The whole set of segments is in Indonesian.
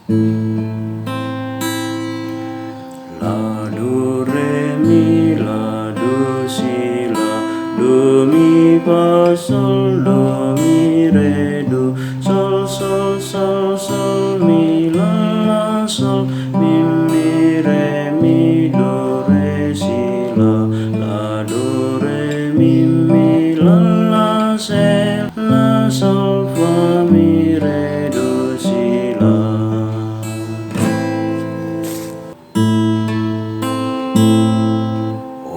La do re mi la do si la do mi fa sol do mi re do sol sol sol sol mi la sol mi re mi do re si la do re mi la se la sol fa mi re do si la.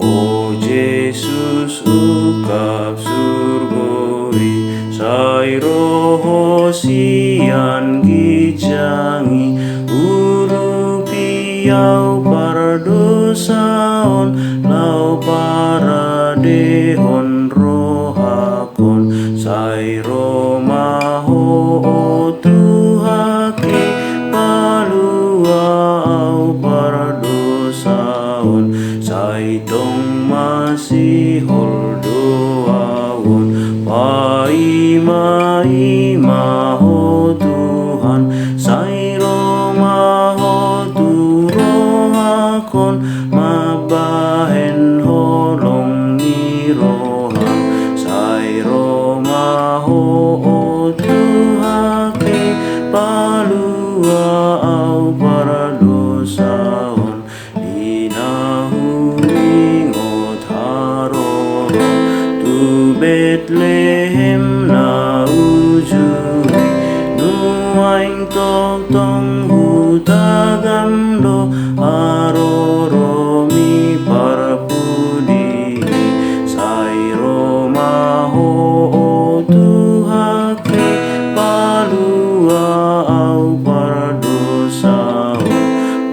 O Yesus ungkap surgoi sai roho sian gijangi urupi au paradosaon lau para dehon rohakon sai romaho o tuhake palua au paradosaon sai tong masih holdoawon paima ho Tuhan sai romaho tu rohakon mabahen holong ni roha sai romaho o Tuhake palua au paradosaon Bethlehem na ujui nuaing tong tong hutagam do aroro mi parpudi sai romaho o Tuhake palua au paradosaon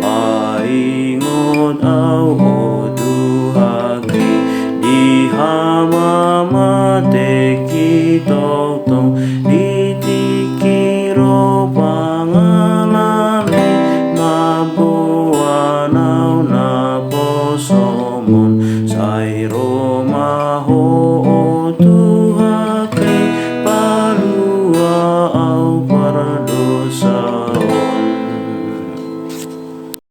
paingot au o Tuhake di hama